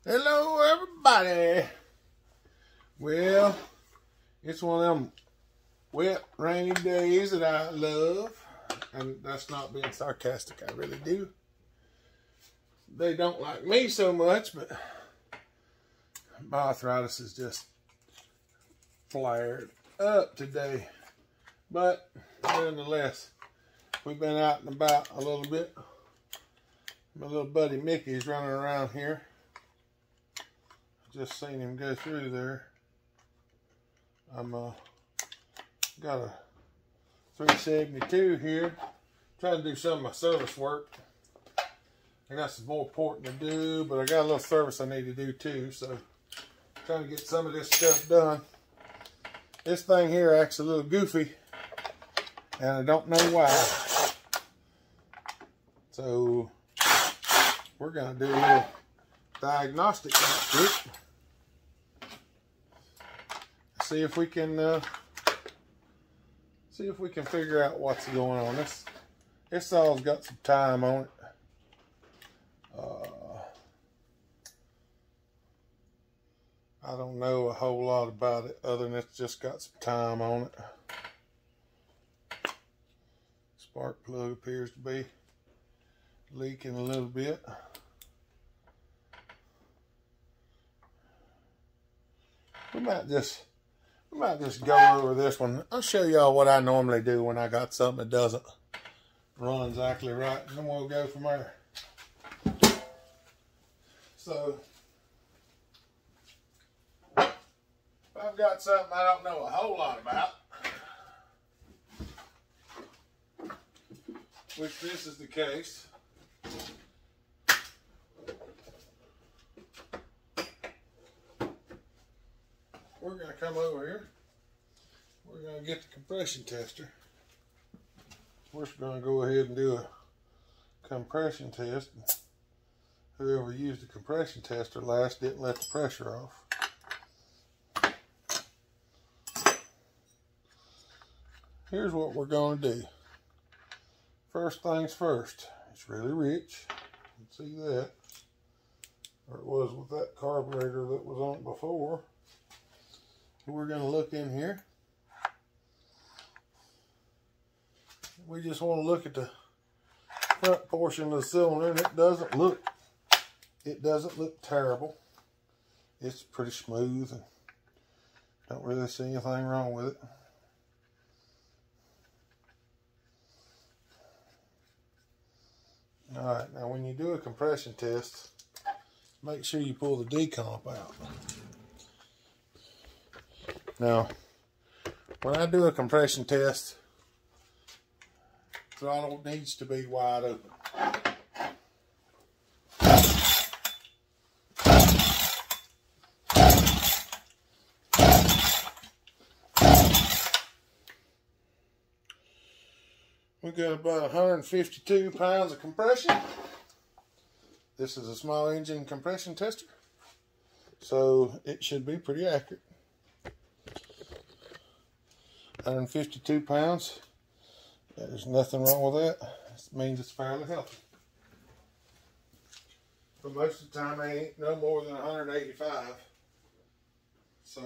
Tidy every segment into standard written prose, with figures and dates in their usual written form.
Hello everybody. Well, it's one of them wet, rainy days that I love. And that's not being sarcastic, I really do. They don't like me so much, but my arthritis is just flared up today. But nonetheless, we've been out and about a little bit. My little buddy Mickey's running around here. Just seen him go through there. I'm got a 372 here. Trying to do some of my service work. I got some more porting to do, but I got a little service I need to do too. So trying to get some of this stuff done. This thing here acts a little goofy, and I don't know why. So we're gonna do a little diagnostic on it. See if we can figure out what's going on. This saw's got some time on it. I don't know a whole lot about it other than it's just got some time on it. Spark plug appears to be leaking a little bit. We might just go over this one. I'll show y'all what I normally do when I got something that doesn't run exactly right, and then we'll go from there. So, if I've got something I don't know a whole lot about, which this is the case, we're going to come over here. We're going to get the compression tester. We're just going to go ahead and do a compression test. Whoever used the compression tester last didn't let the pressure off. Here's what we're going to do. First things first. It's really rich. You can see that. Or it was with that carburetor that was on it before. We're going to look in here. We just want to look at the front portion of the cylinder, and it doesn't look terrible. It's pretty smooth and don't really see anything wrong with it. Alright, now when you do a compression test, make sure you pull the decomp out. Now, when I do a compression test, throttle needs to be wide open. We got about 152 pounds of compression. This is a small engine compression tester, so it should be pretty accurate. 152 pounds. There's nothing wrong with that. It means it's fairly healthy. But most of the time, I ain't no more than 185. So,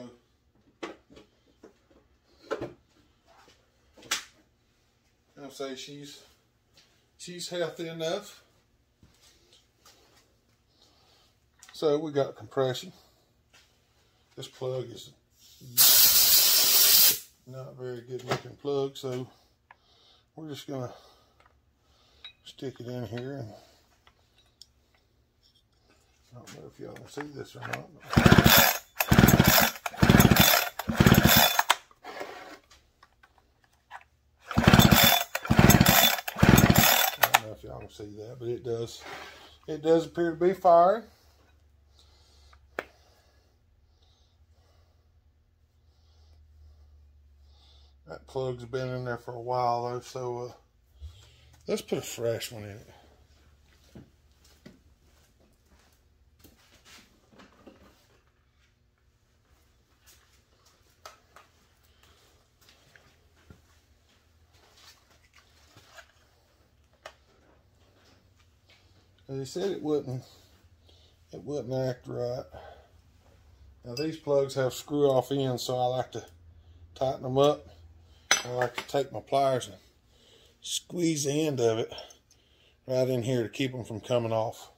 I'll say she's healthy enough. So we got compression. This plug is not very good looking plug, so we're just gonna stick it in here. And I don't know if y'all can see this or not. I don't know if y'all can see that, but it does appear to be firing. That plug's been in there for a while though, so let's put a fresh one in it. They said it wouldn't it wouldn't act right. Now these plugs have screw off ends, so I like to tighten them up. I like to take my pliers and squeeze the end of it right in here to keep them from coming off,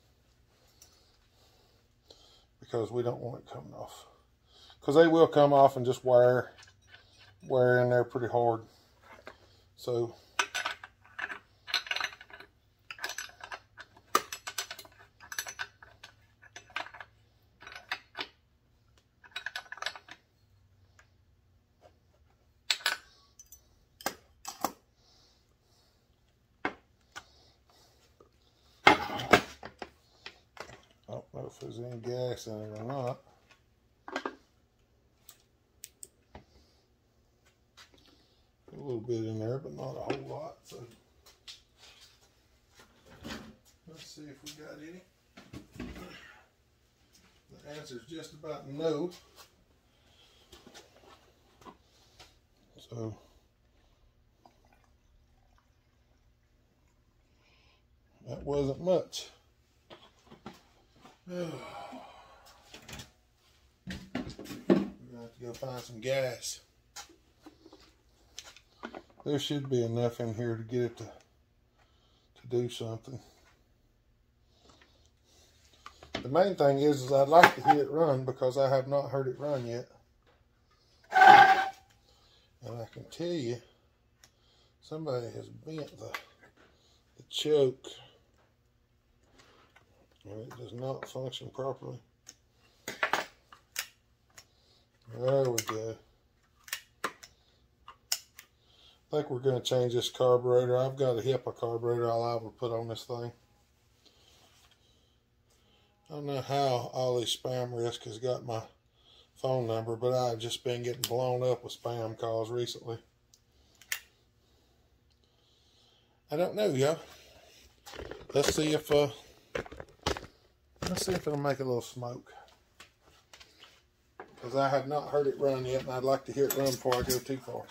because we don't want it coming off, because they will come off and just wear in there pretty hard. So I don't know if there's any gas in it or not. A little bit in there, but not a whole lot. So let's see if we got any. The answer is just about no. So that wasn't much. We're gonna have to go find some gas. There should be enough in here to get it to do something. The main thing is I'd like to hear it run, because I have not heard it run yet. And I can tell you, somebody has bent the choke, and it does not function properly. There we go. I think we're going to change this carburetor. I've got a Hippa carburetor I'll liable to put on this thing. I don't know how all these spam risk has got my phone number, but I've just been getting blown up with spam calls recently. I don't know, y'all. Let's see if it'll make a little smoke, because I have not heard it run yet, and I'd like to hear it run before I go too far.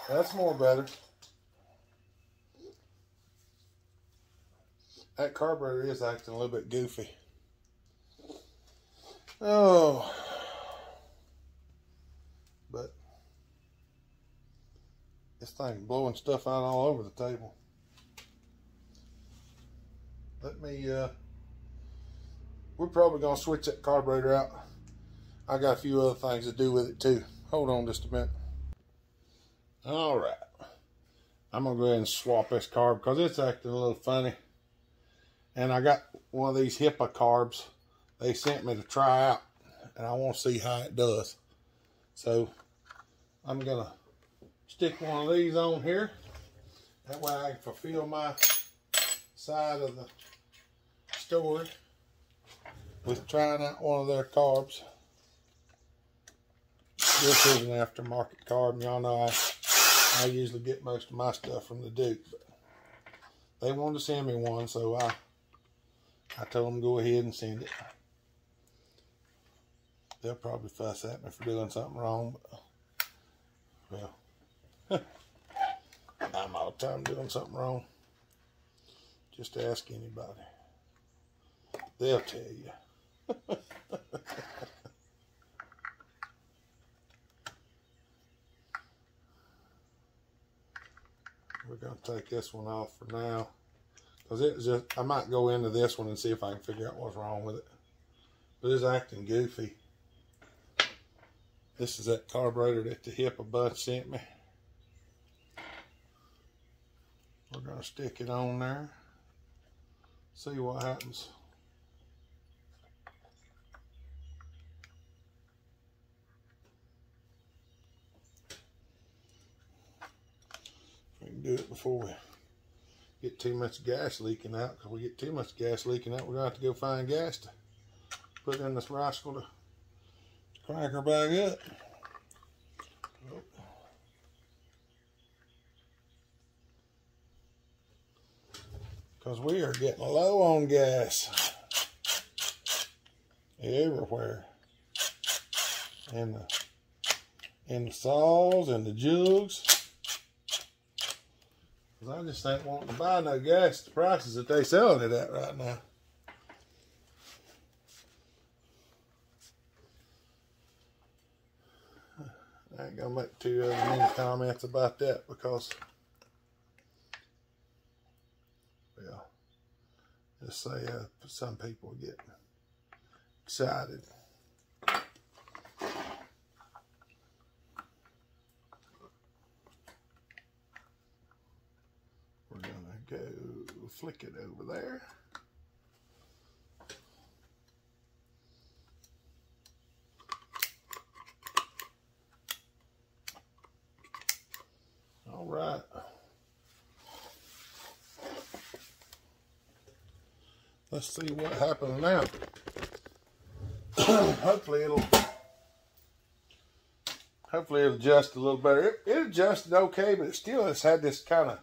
That's more better. That carburetor is acting a little bit goofy. Oh. But this thing's blowing stuff out all over the table. Let me, we're probably going to switch that carburetor out. I got a few other things to do with it too. Hold on just a minute. All right. I'm going to go ahead and swap this carb because it's acting a little funny. And I got one of these Hippa carbs they sent me to try out, and I want to see how it does. So I'm gonna stick one of these on here. That way I can fulfill my side of the story with trying out one of their carbs. This is an aftermarket carb. Y'all know I usually get most of my stuff from the Duke, but they wanted to send me one, so I told them to go ahead and send it. They'll probably fuss at me for doing something wrong, but well, I'm all the time doing something wrong. Just ask anybody. They'll tell you. We're going to take this one off for now. Because it's just, I might go into this one and see if I can figure out what's wrong with it. But it's acting goofy. This is that carburetor that the Hippa bunch sent me. We're going to stick it on there. See what happens. We can do it before we get too much gas leaking out. Because if we get too much gas leaking out, we're going to have to go find gas to put in this rascal to crank her back up. Because we are getting low on gas everywhere. In the saws and the jugs. Because I just ain't wanting to buy no gas at the prices that they selling it at right now. I ain't gonna make too many comments about that because, well, just say some people get excited. We're gonna go flick it over there. All right. Let's see what happens now. Hopefully it'll adjust a little better. It adjusted okay, but it still has had this kind of,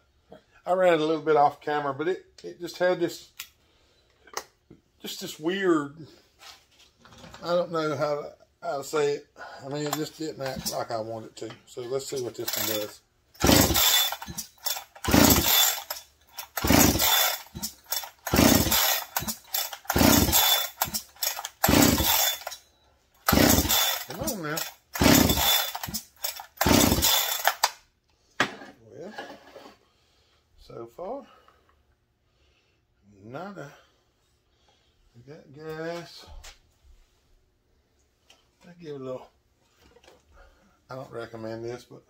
I ran it a little bit off camera, but it just had this weird, I don't know how to say it. I mean, it just didn't act like I wanted it to. So let's see what this one does. Come on now. Well, so far, nada. We got gas. I give it a little, I don't recommend this, but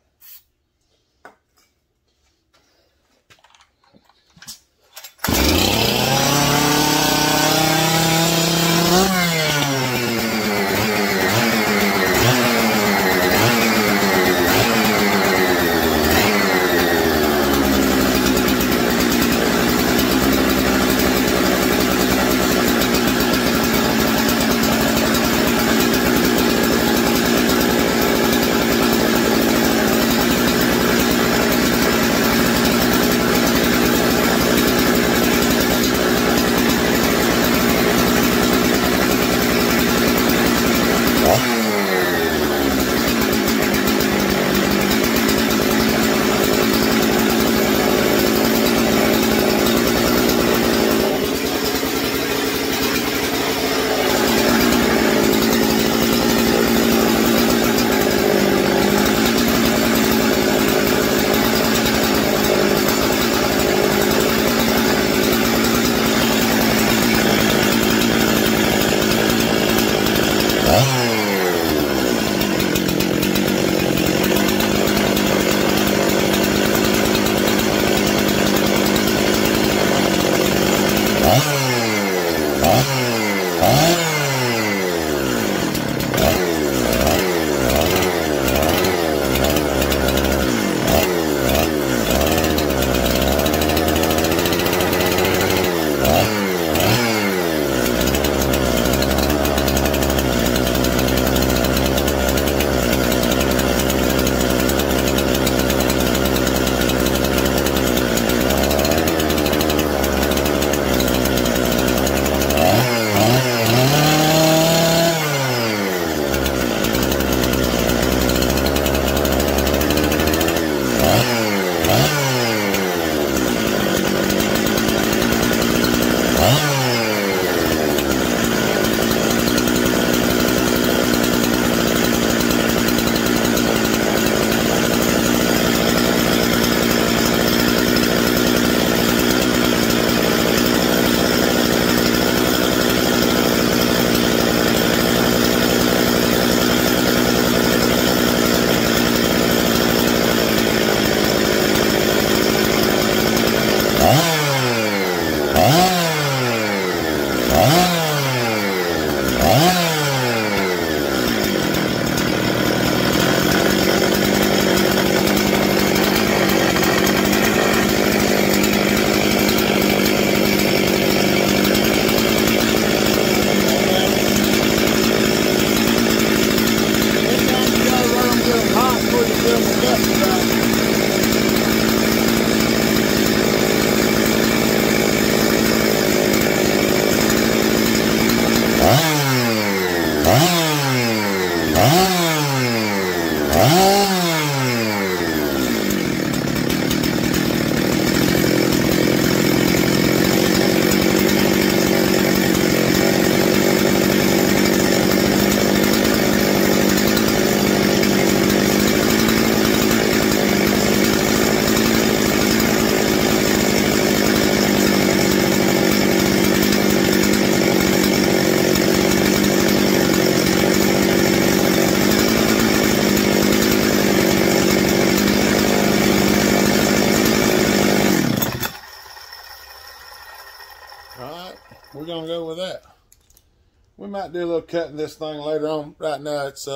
we might do a little cutting this thing later on. Right now it's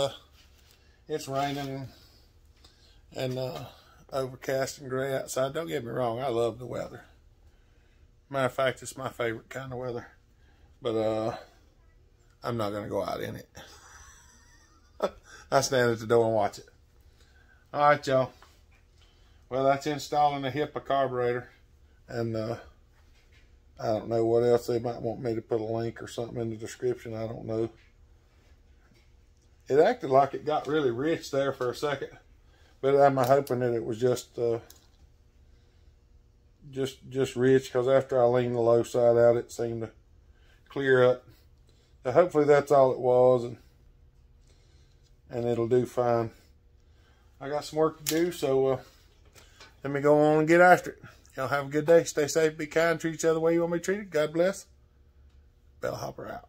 raining and overcast and gray outside. Don't get me wrong, I love the weather. Matter of fact, it's my favorite kind of weather. But I'm not gonna go out in it. I stand at the door and watch it. All right, y'all. Well, that's installing a Hippa carburetor, and I don't know what else. They might want me to put a link or something in the description. I don't know. It acted like it got really rich there for a second, but I'm hoping that it was just rich, because after I leaned the low side out, it seemed to clear up. So hopefully that's all it was, and it'll do fine. I got some work to do, so let me go on and get after it. Y'all have a good day. Stay safe, be kind, treat each other the way you want to be treated. God bless. Bellhopper out.